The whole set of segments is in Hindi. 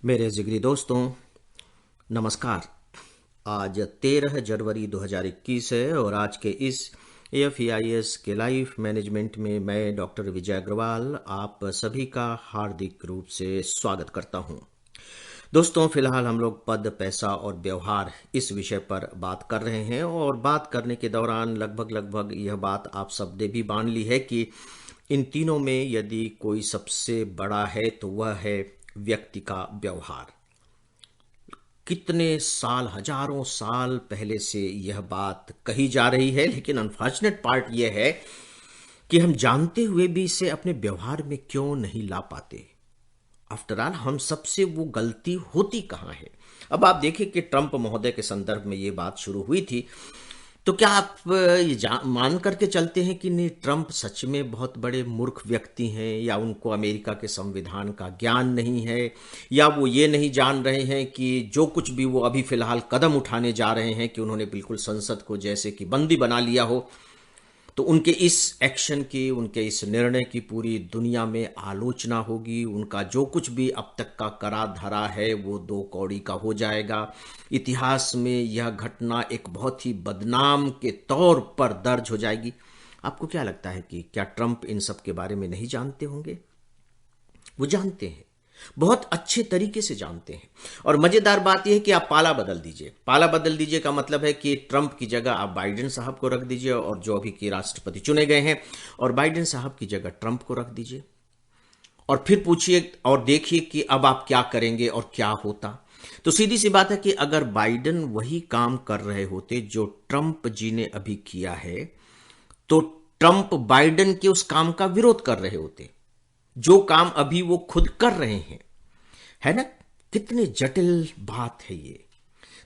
मेरे जिगरी दोस्तों, नमस्कार। आज 13 जनवरी 2021 है और आज के इस AFEIS के लाइफ मैनेजमेंट में मैं डॉक्टर विजय अग्रवाल आप सभी का हार्दिक रूप से स्वागत करता हूं। दोस्तों, फिलहाल हम लोग पद, पैसा और व्यवहार इस विषय पर बात कर रहे हैं और बात करने के दौरान लगभग यह बात आप सब ने भी मान ली है कि इन तीनों में यदि कोई सबसे बड़ा है तो वह है व्यक्ति का व्यवहार। कितने साल, हजारों साल पहले से यह बात कही जा रही है, लेकिन अनफॉर्चुनेट पार्ट यह है कि हम जानते हुए भी इसे अपने व्यवहार में क्यों नहीं ला पाते। आफ्टर ऑल, हम सबसे वो गलती होती कहाँ है। अब आप देखिए कि ट्रंप महोदय के संदर्भ में ये बात शुरू हुई थी, तो क्या आप ये मान करके चलते हैं कि नहीं, ट्रंप सच में बहुत बड़े मूर्ख व्यक्ति हैं, या उनको अमेरिका के संविधान का ज्ञान नहीं है, या वो ये नहीं जान रहे हैं कि जो कुछ भी वो अभी फिलहाल कदम उठाने जा रहे हैं कि उन्होंने बिल्कुल संसद को जैसे कि बंदी बना लिया हो, तो उनके इस एक्शन की, उनके इस निर्णय की पूरी दुनिया में आलोचना होगी। उनका जो कुछ भी अब तक का करा धरा है वो दो कौड़ी का हो जाएगा। इतिहास में यह घटना एक बहुत ही बदनाम के तौर पर दर्ज हो जाएगी। आपको क्या लगता है कि क्या ट्रंप इन सब के बारे में नहीं जानते होंगे? वो जानते हैं, बहुत अच्छे तरीके से जानते हैं। और मजेदार बात यह है कि आप पाला बदल दीजिए। पाला बदल दीजिए का मतलब है कि ट्रंप की जगह आप बाइडेन साहब को रख दीजिए, और जो अभी के राष्ट्रपति चुने गए हैं, और बाइडेन साहब की जगह ट्रंप को रख दीजिए, और फिर पूछिए और देखिए कि अब आप क्या करेंगे और क्या होता। तो सीधी सी बात है कि अगर बाइडेन वही काम कर रहे होते जो ट्रंप जी ने अभी किया है, तो ट्रंप बाइडेन के उस काम का विरोध कर रहे होते जो काम अभी वो खुद कर रहे हैं। है ना? कितनी जटिल बात है ये।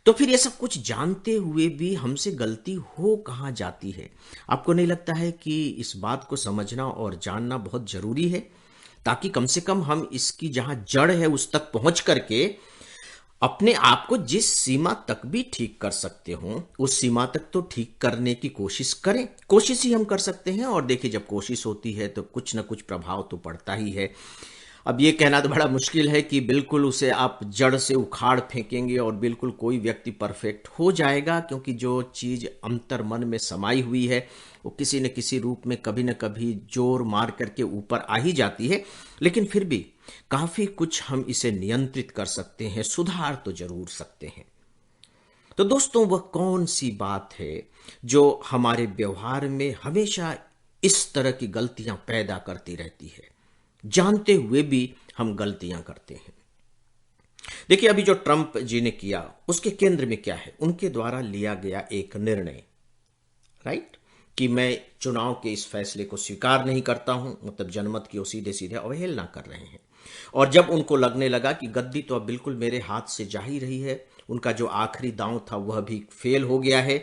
तो फिर ये सब कुछ जानते हुए भी हमसे गलती हो कहां जाती है? आपको नहीं लगता है कि इस बात को समझना और जानना बहुत जरूरी है, ताकि कम से कम हम इसकी जहां जड़ है उस तक पहुंच करके अपने आप को जिस सीमा तक भी ठीक कर सकते हो उस सीमा तक तो ठीक करने की कोशिश करें। कोशिश ही हम कर सकते हैं, और देखिए, जब कोशिश होती है तो कुछ ना कुछ प्रभाव तो पड़ता ही है। अब ये कहना तो बड़ा मुश्किल है कि बिल्कुल उसे आप जड़ से उखाड़ फेंकेंगे और बिल्कुल कोई व्यक्ति परफेक्ट हो जाएगा, क्योंकि जो चीज अंतर मन में समाई हुई है वो किसी न किसी रूप में कभी न कभी जोर मार करके ऊपर आ ही जाती है। लेकिन फिर भी काफी कुछ हम इसे नियंत्रित कर सकते हैं, सुधार तो जरूर सकते हैं। तो दोस्तों, वह कौन सी बात है जो हमारे व्यवहार में हमेशा इस तरह की गलतियां पैदा करती रहती है, जानते हुए भी हम गलतियां करते हैं? देखिए, अभी जो ट्रंप जी ने किया उसके केंद्र में क्या है? उनके द्वारा लिया गया एक निर्णय, राइट, कि मैं चुनाव के इस फैसले को स्वीकार नहीं करता हूं, मतलब जनमत की वो सीधे सीधे अवहेलना कर रहे हैं। और जब उनको लगने लगा कि गद्दी तो अब बिल्कुल मेरे हाथ से जा ही रही है, उनका जो आखिरी दांव था वह भी फेल हो गया है,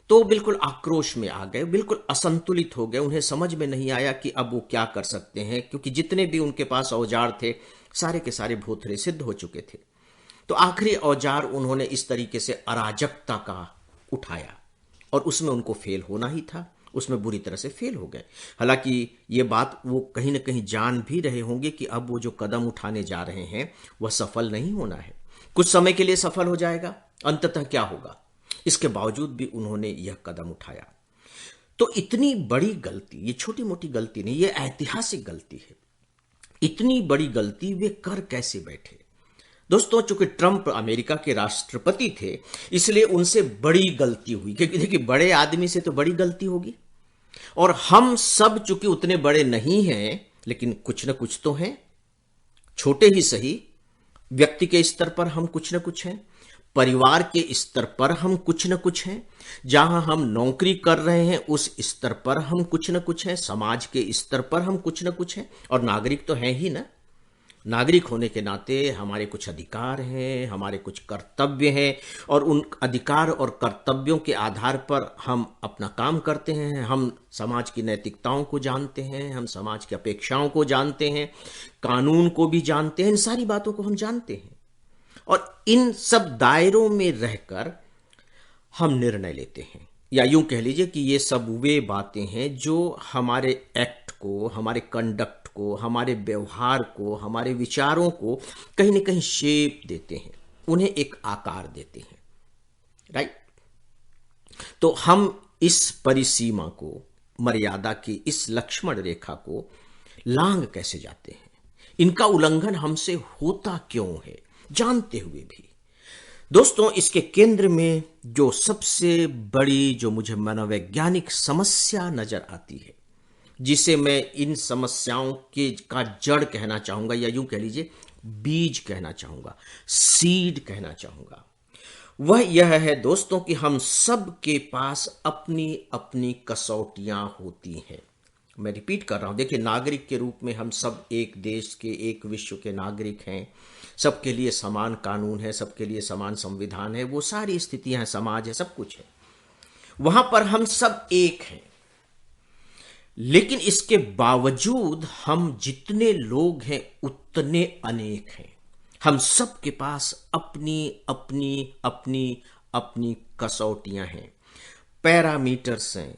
तो बिल्कुल आक्रोश में आ गए, बिल्कुल असंतुलित हो गए। उन्हें समझ में नहीं आया कि अब वो क्या कर सकते हैं, क्योंकि जितने भी उनके पास औजार थे सारे के सारे भोथरे सिद्ध हो चुके थे। तो आखिरी औजार उन्होंने इस तरीके से अराजकता का उठाया, और उसमें उनको फेल होना ही था, उसमें बुरी तरह से फेल हो गए। हालांकि ये बात वो कहीं ना कहीं जान भी रहे होंगे कि अब वो जो कदम उठाने जा रहे हैं वह सफल नहीं होना है। कुछ समय के लिए सफल हो जाएगा, अंततः क्या होगा? इसके बावजूद भी उन्होंने यह कदम उठाया। तो इतनी बड़ी गलती, ये छोटी मोटी गलती नहीं, ये ऐतिहासिक गलती है। इतनी बड़ी गलती वे कर कैसे बैठे? दोस्तों, चूंकि ट्रंप अमेरिका के राष्ट्रपति थे, इसलिए उनसे बड़ी गलती हुई, क्योंकि देखिए, बड़े आदमी से तो बड़ी गलती होगी। और हम सब चूंकि उतने बड़े नहीं हैं, लेकिन कुछ न कुछ तो हैं, छोटे ही सही। व्यक्ति के स्तर पर हम कुछ न कुछ हैं, परिवार के स्तर पर हम कुछ न कुछ हैं, जहां हम नौकरी कर रहे हैं उस स्तर पर हम कुछ न कुछ हैं, समाज के स्तर पर हम कुछ न कुछ हैं, और नागरिक तो हैं ही ना। नागरिक होने के नाते हमारे कुछ अधिकार हैं, हमारे कुछ कर्तव्य हैं, और उन अधिकार और कर्तव्यों के आधार पर हम अपना काम करते हैं। हम समाज की नैतिकताओं को जानते हैं, हम समाज की अपेक्षाओं को जानते हैं, कानून को भी जानते हैं, इन सारी बातों को हम जानते हैं। और इन सब दायरों में रहकर हम निर्णय लेते हैं, या यूं कह लीजिए कि ये सब वे बातें हैं जो हमारे एक्ट को, हमारे कंडक्ट को, हमारे व्यवहार को, हमारे विचारों को कहीं ना कहीं शेप देते हैं, उन्हें एक आकार देते हैं। राइट। तो हम इस परिसीमा को, मर्यादा की इस लक्ष्मण रेखा को लांघ कैसे जाते हैं, इनका उल्लंघन हमसे होता क्यों है जानते हुए भी। दोस्तों, इसके केंद्र में जो सबसे बड़ी, जो मुझे मनोवैज्ञानिक समस्या नजर आती है, जिसे मैं इन समस्याओं के का जड़ कहना चाहूंगा, या यूं कह लीजिए बीज कहना चाहूंगा, सीड कहना चाहूंगा, वह यह है दोस्तों कि हम सब के पास अपनी अपनी कसौटियां होती हैं। मैं रिपीट कर रहा हूं, देखिए, नागरिक के रूप में हम सब एक देश के, एक विश्व के नागरिक हैं। सबके लिए समान कानून है, सबके लिए समान संविधान है, वो सारी स्थितियां हैं, समाज है, सब कुछ है, वहां पर हम सब एक हैं। लेकिन इसके बावजूद हम जितने लोग हैं उतने अनेक हैं। हम सब के पास अपनी अपनी अपनी अपनी कसौटियां हैं, पैरामीटर्स हैं,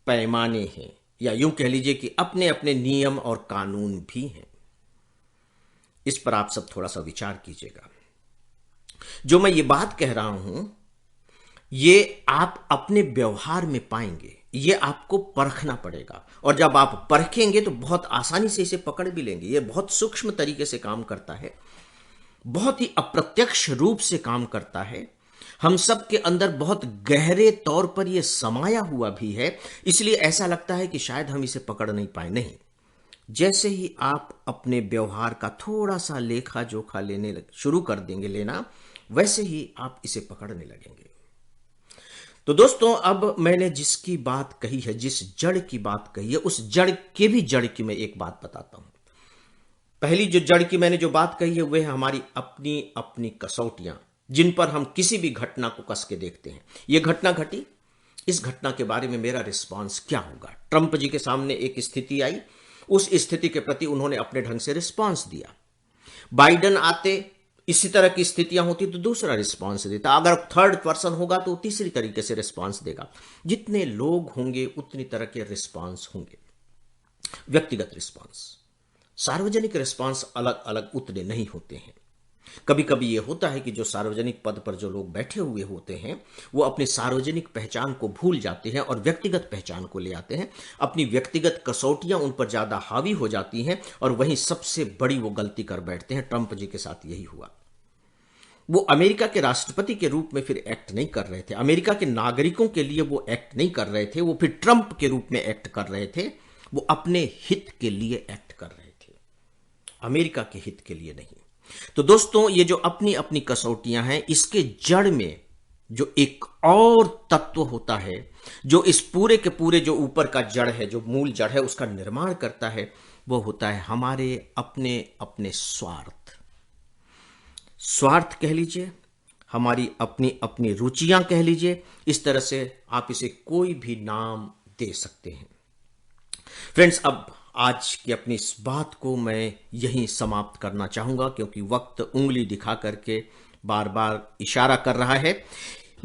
पैमाने हैं, या यूं कह लीजिए कि अपने अपने नियम और कानून भी हैं। इस पर आप सब थोड़ा सा विचार कीजिएगा। जो मैं ये बात कह रहा हूं, ये आप अपने व्यवहार में पाएंगे, ये आपको परखना पड़ेगा, और जब आप परखेंगे तो बहुत आसानी से इसे पकड़ भी लेंगे। ये बहुत सूक्ष्म तरीके से काम करता है, बहुत ही अप्रत्यक्ष रूप से काम करता है, हम सब के अंदर बहुत गहरे तौर पर यह समाया हुआ भी है, इसलिए ऐसा लगता है कि शायद हम इसे पकड़ नहीं पाए। नहीं, जैसे ही आप अपने व्यवहार का थोड़ा सा लेखा जोखा शुरू कर देंगे लेना, वैसे ही आप इसे पकड़ने लगेंगे। तो दोस्तों, अब मैंने जिसकी बात कही है, जिस जड़ की बात कही है, उस जड़ के भी जड़ की मैं एक बात बताता हूं। पहली जो जड़ की मैंने जो बात कही है, वह है हमारी अपनी अपनी कसौटियां, जिन पर हम किसी भी घटना को कस के देखते हैं। यह घटना घटी, इस घटना के बारे में मेरा रिस्पांस क्या होगा। ट्रंप जी के सामने एक स्थिति आई, उस स्थिति के प्रति उन्होंने अपने ढंग से रिस्पांस दिया। बाइडन आते, इसी तरह की स्थितियां होती तो दूसरा रिस्पांस देता। अगर थर्ड पर्सन होगा तो तीसरी तरीके से रिस्पांस देगा। जितने लोग होंगे उतनी तरह के रिस्पांस होंगे। व्यक्तिगत रिस्पांस, सार्वजनिक रिस्पांस अलग अलग उतने नहीं होते हैं। कभी कभी यह होता है कि जो सार्वजनिक पद पर जो लोग बैठे हुए होते हैं, वो अपनी सार्वजनिक पहचान को भूल जाते हैं और व्यक्तिगत पहचान को ले आते हैं। अपनी व्यक्तिगत कसौटियां उन पर ज्यादा हावी हो जाती हैं, और वहीं सबसे बड़ी वो गलती कर बैठते हैं। ट्रंप जी के साथ यही हुआ। वो अमेरिका के राष्ट्रपति के रूप में फिर एक्ट नहीं कर रहे थे, अमेरिका के नागरिकों के लिए वो एक्ट नहीं कर रहे थे, वो फिर ट्रंप के रूप में एक्ट कर रहे थे। वो अपने हित के लिए एक्ट कर रहे थे, अमेरिका के हित के लिए नहीं। तो दोस्तों, ये जो अपनी अपनी कसौटियां हैं, इसके जड़ में जो एक और तत्व होता है, जो इस पूरे के पूरे जो ऊपर का जड़ है, जो मूल जड़ है, उसका निर्माण करता है, वो होता है हमारे अपने अपने स्वार्थ कह लीजिए, हमारी अपनी अपनी रुचियां कह लीजिए। इस तरह से आप इसे कोई भी नाम दे सकते हैं। फ्रेंड्स, अब आज की अपनी इस बात को मैं यहीं समाप्त करना चाहूंगा, क्योंकि वक्त उंगली दिखा करके बार बार इशारा कर रहा है।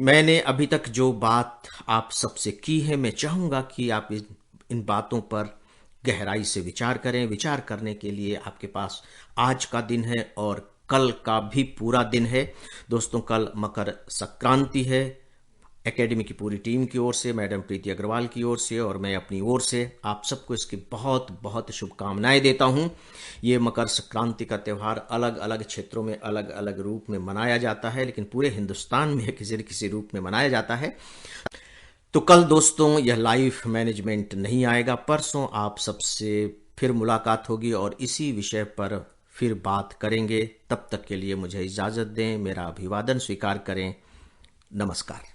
मैंने अभी तक जो बात आप सबसे की है, मैं चाहूंगा कि आप इन बातों पर गहराई से विचार करें। विचार करने के लिए आपके पास आज का दिन है और कल का भी पूरा दिन है। दोस्तों, कल मकर संक्रांति है। एकेडमी की पूरी टीम की ओर से, मैडम प्रीति अग्रवाल की ओर से और मैं अपनी ओर से आप सबको इसकी बहुत बहुत शुभकामनाएं देता हूं। ये मकर संक्रांति का त्यौहार अलग अलग क्षेत्रों में अलग अलग रूप में मनाया जाता है, लेकिन पूरे हिंदुस्तान में किसी न किसी रूप में मनाया जाता है। तो कल दोस्तों यह लाइफ मैनेजमेंट नहीं आएगा। परसों आप सबसे फिर मुलाकात होगी और इसी विषय पर फिर बात करेंगे। तब तक के लिए मुझे इजाजत दें, मेरा अभिवादन स्वीकार करें। नमस्कार।